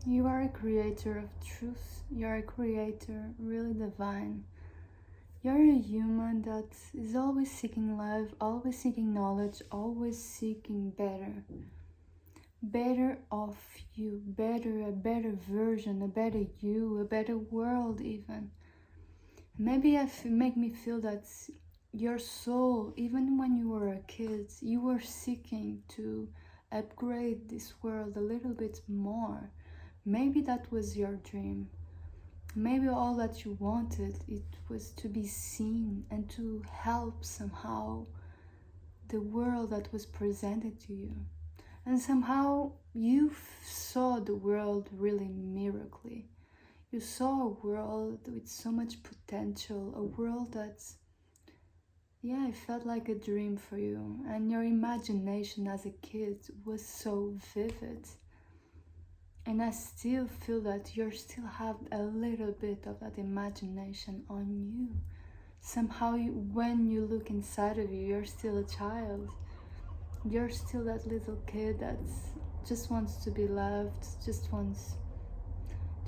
You are a creator of truth. You're a creator, really divine. You're a human that is always seeking love, always seeking knowledge, always seeking better. Better of you, a better version, a better you, a better world even. Maybe make me feel that your soul, even when you were a kid, you were seeking to upgrade this world a little bit more. Maybe that was your dream. Maybe all that you wanted, it was to be seen and to help somehow the world that was presented to you. And somehow you saw the world really miraculously. You saw a world with so much potential, a world that's, yeah, it felt like a dream for you. And your imagination as a kid was so vivid. And I still feel that you still have a little bit of that imagination on you. Somehow, when you look inside of you, you're still a child. You're still that little kid that just wants to be loved, just wants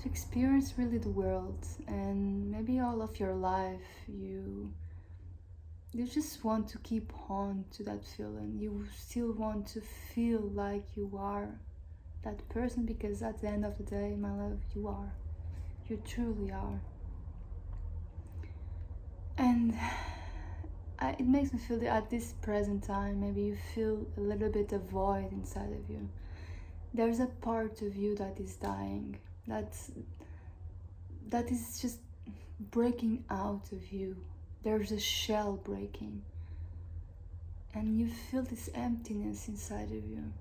to experience really the world. And maybe all of your life, you just want to keep on to that feeling. You still want to feel like you are that person, because at the end of the day, my love, you are. You truly are. And it makes me feel that at this present time, maybe you feel a little bit of void inside of you. There's a part of you that is dying, that is just breaking out of you. There's a shell breaking, and you feel this emptiness inside of you.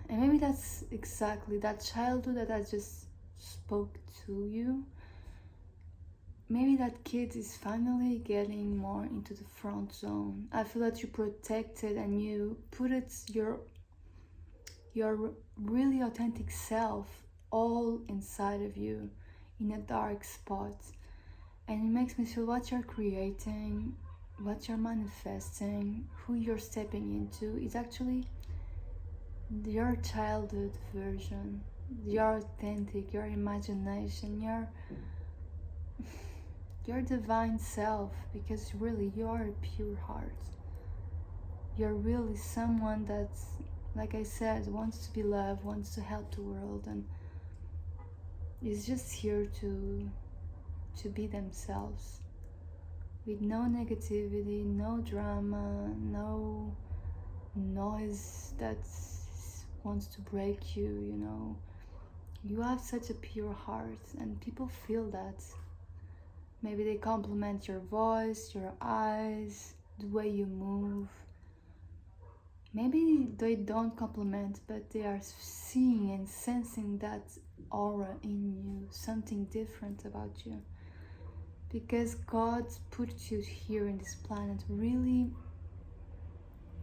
And maybe that's exactly that childhood that I just spoke to you. Maybe that kid is finally getting more into the front zone. I feel that you protected and you put your really authentic self all inside of you in a dark spot. And it makes me feel what you're creating, what you're manifesting, who you're stepping into is actually your childhood version, your authentic, your imagination, your divine self, because really you are a pure heart. You're really someone that's, like I said, wants to be loved, wants to help the world, and is just here to be themselves, with no negativity, no drama, no noise that wants to break you, you know. You have such a pure heart, and people feel that. Maybe they compliment your voice, your eyes, the way you move. Maybe they don't compliment, but they are seeing and sensing that aura in you, something different about you. Because God put you here in this planet really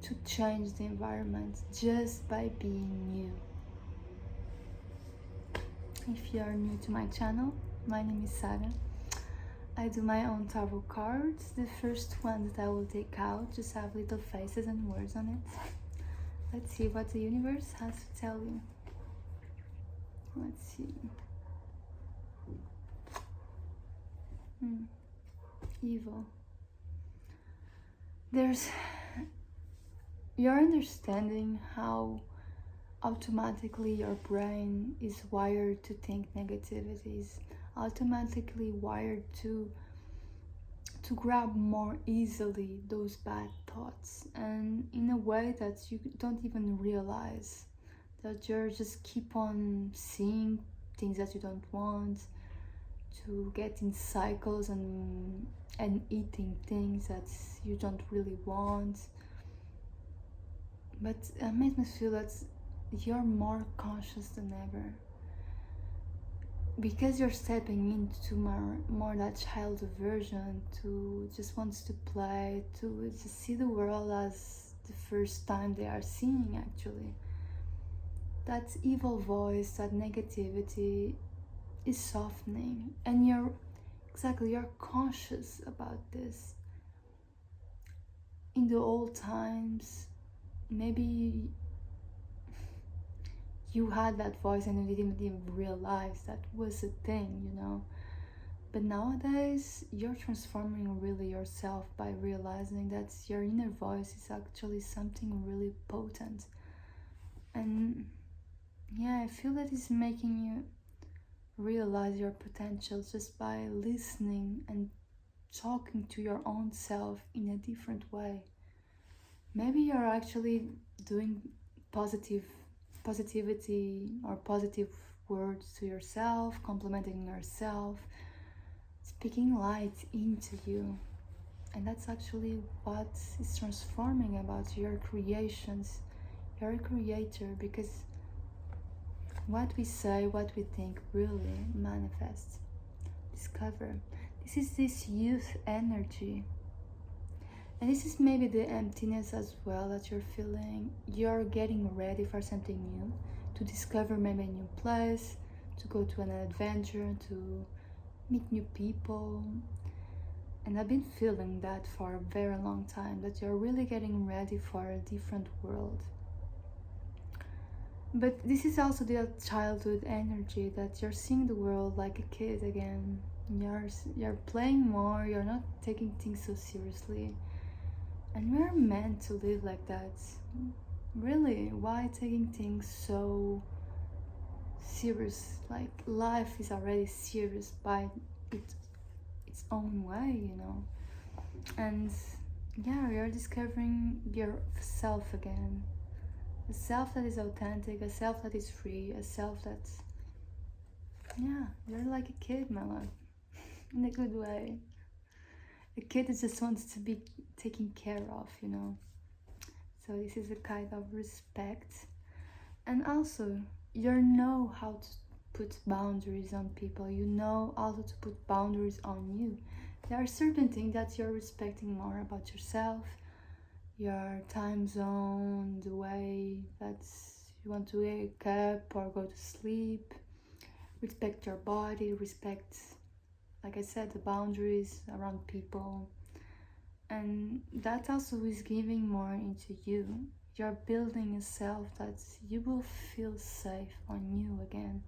to change the environment just by being you. If you are new to my channel, my name is Sarah. I do my own tarot cards. The first one that I will take out just have little faces and words on it. Let's see what the universe has to tell you. Let's see. Evil. You're understanding how automatically your brain is wired to think negativities, automatically wired to grab more easily those bad thoughts, and in a way that you don't even realize, that you're just keep on seeing things that you don't want, to get in cycles and eating things that you don't really want. But it makes me feel that you're more conscious than ever, because you're stepping into more that child version, to just wants to play, to just see the world as the first time they are seeing. Actually, that evil voice, that negativity is softening, and you're conscious about this. In the old times, maybe you had that voice and you didn't even realize that was a thing, you know. But nowadays, you're transforming really yourself by realizing that your inner voice is actually something really potent. And yeah, I feel that it's making you realize your potential just by listening and talking to your own self in a different way. Maybe you're actually doing positivity or positive words to yourself, complimenting yourself, speaking light into you. And that's actually what is transforming about your creations. You're a creator, because what we say, what we think really manifests. Discover. This is this youth energy. And this is maybe the emptiness as well that you're feeling. You're getting ready for something new, to discover maybe a new place, to go to an adventure, to meet new people. And I've been feeling that for a very long time, that you're really getting ready for a different world. But this is also the childhood energy, that you're seeing the world like a kid again. You're playing more, you're not taking things so seriously. And we're meant to live like that. Really, why taking things so serious? Like, life is already serious by its own way, you know. And yeah, you're discovering yourself again. A self that is authentic, a self that is free, a self that's, yeah, you're like a kid, my love. In a good way. A kid that just wants to be taken care of, you know. So this is a kind of respect. And also, you know how to put boundaries on people. You know also to put boundaries on you. There are certain things that you're respecting more about yourself, your time zone, the way that you want to wake up or go to sleep. Respect your body, respect, like I said, the boundaries around people. And that also is giving more into you. You're building a self that you will feel safe on you again.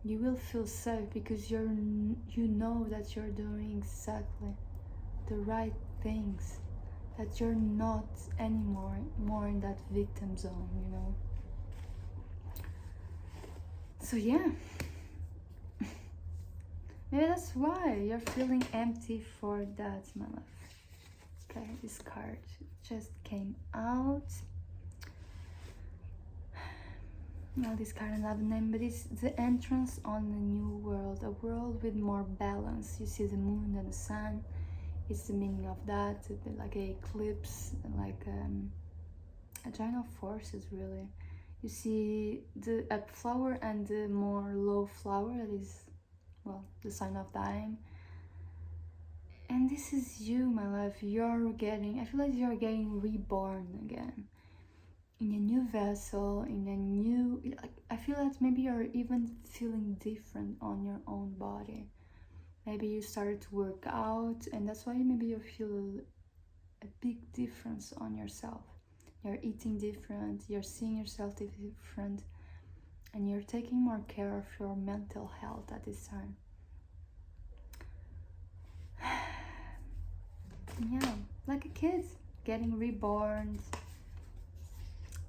You will feel safe because you know that you're doing exactly the right things, that you're not anymore more in that victim zone, you know. So yeah, maybe that's why you're feeling empty for that, my love. Okay, this card just came out. Now this card doesn't have a name, but it's the entrance on a new world, a world with more balance. You see the moon and the sun. It's the meaning of that, like an eclipse, like a join of forces, really. You see the up flower and the more low flower, that is, well, the sign of dying. And this is you, my love. I feel like you're getting reborn again. In a new vessel, in a new, I feel that maybe you're even feeling different on your own body. Maybe you started to work out, and that's why maybe you feel a big difference on yourself. You're eating different, you're seeing yourself different, and you're taking more care of your mental health at this time. Yeah, like a kid getting reborn.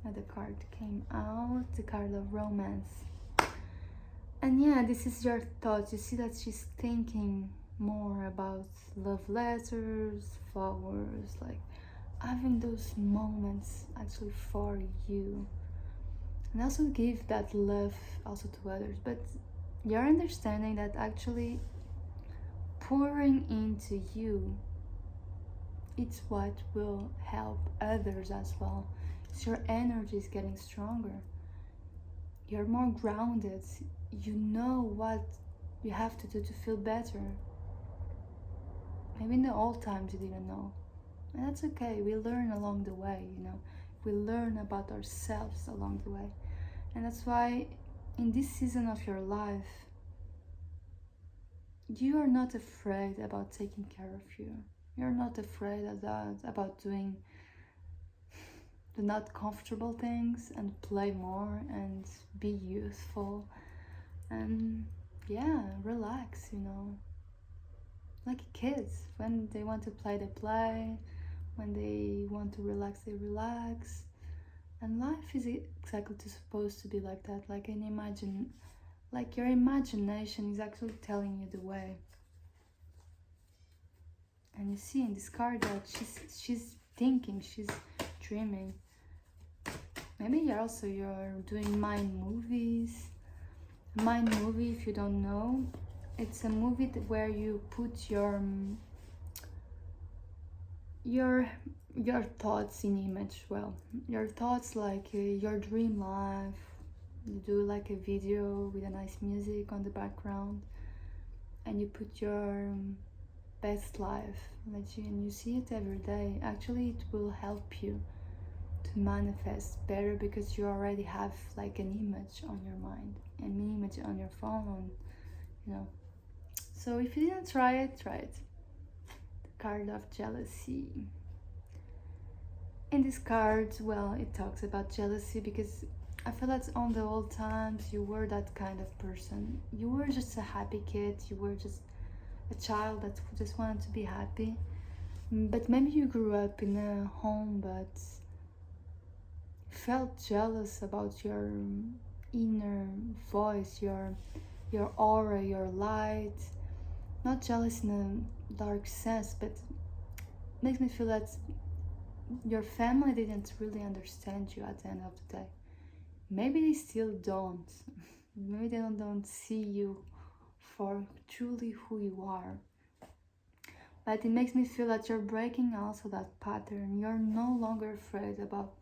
Another card came out, the card of romance. And yeah, this is your thoughts. You see that she's thinking more about love letters, flowers, like having those moments actually for you. And also give that love also to others. But you're understanding that actually pouring into you, it's what will help others as well. So your energy is getting stronger. You're more grounded. You know what you have to do to feel better. Maybe in the old times you didn't know. And that's okay. We learn along the way, you know. We learn about ourselves along the way. And that's why in this season of your life, you are not afraid about taking care of you. You're not afraid of that, about doing the not comfortable things and play more and be youthful and yeah, relax, you know. Like kids, when they want to play, they play. When they want to relax, they relax. And life is exactly supposed to be like that. Like an like your imagination is actually telling you the way. And you see in this card that she's thinking, she's dreaming. Maybe you're doing mind movies. Mind movie, if you don't know, it's a movie where you put your thoughts in image. Well, your thoughts, like your dream life. You do like a video with a nice music on the background, and you put your best life, and you see it every day. Actually, it will help you to manifest better because you already have like an image on your mind, an image on your phone, on, you know. So if you didn't try it, try it. The card of jealousy. In this card, well, it talks about jealousy because I feel that on the old times you were that kind of person. You were just a happy kid. You were just a child that just wanted to be happy. But maybe you grew up in a home but felt jealous about your inner voice, your aura, your light. Not jealous in a dark sense, but makes me feel that your family didn't really understand you at the end of the day. Maybe they still don't. Maybe they don't see you for truly who you are. But it makes me feel that you're breaking also that pattern. You're no longer afraid about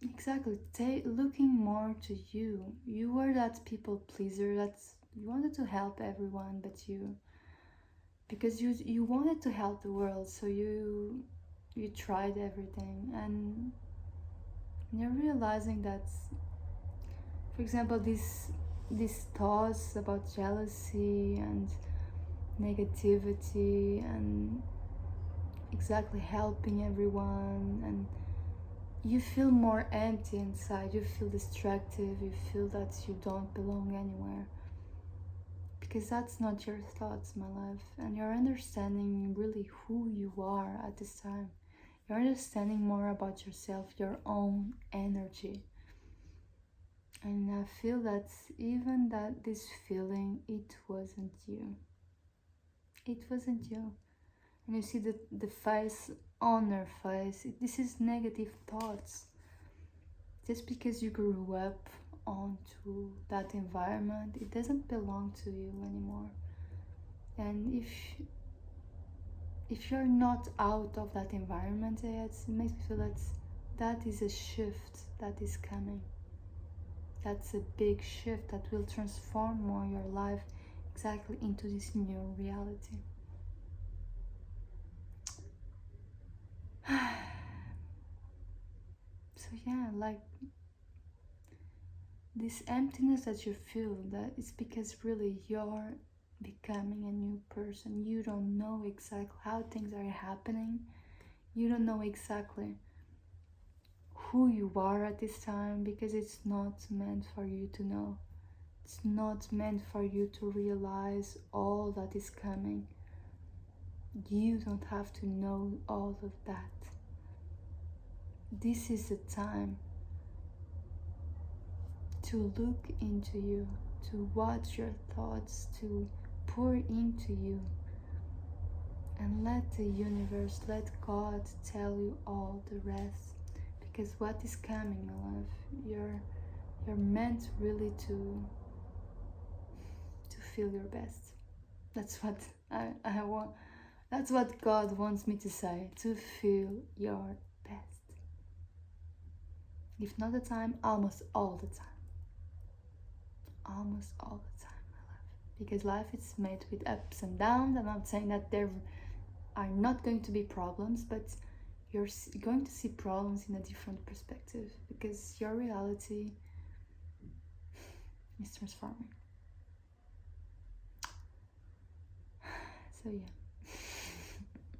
exactly looking more to you. You were that people pleaser, that you wanted to help everyone but you, because you wanted to help the world, so you tried everything, and you're realizing that, for example, these thoughts about jealousy and negativity and exactly helping everyone, and you feel more empty inside, you feel destructive, you feel that you don't belong anywhere, because that's not your thoughts, my love. And you're understanding really who you are at this time. You're understanding more about yourself, your own energy. And I feel that even that this feeling, it wasn't you. It wasn't you. And you see the face on her face. This is negative thoughts. Just because you grew up onto that environment, it doesn't belong to you anymore. And if you're not out of that environment yet, it makes me feel that that is a shift that is coming. That's a big shift that will transform more your life exactly into this new reality. So yeah, like this emptiness that you feel, that it's because really you're becoming a new person. You don't know exactly how things are happening. You don't know exactly who you are at this time, because it's not meant for you to know. It's not meant for you to realize all that is coming. You don't have to know all of that. This is the time to look into you, to watch your thoughts, to pour into you, and let the universe, let God tell you all the rest. Because what is coming, my love, you're meant really to feel your best. That's what I want. That's what God wants me to say, to feel your best. If not the time, almost all the time. Almost all the time, my love. Because life is made with ups and downs. I'm not saying that there are not going to be problems, but you're going to see problems in a different perspective, because your reality is transforming. So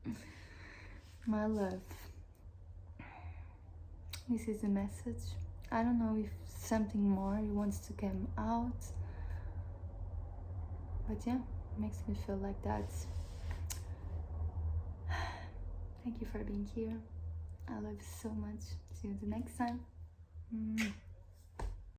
yeah, my love, This is the message. I don't know if something more wants to come out, but yeah, it makes me feel like that. Thank you for being here. I love you so much. See you the next time.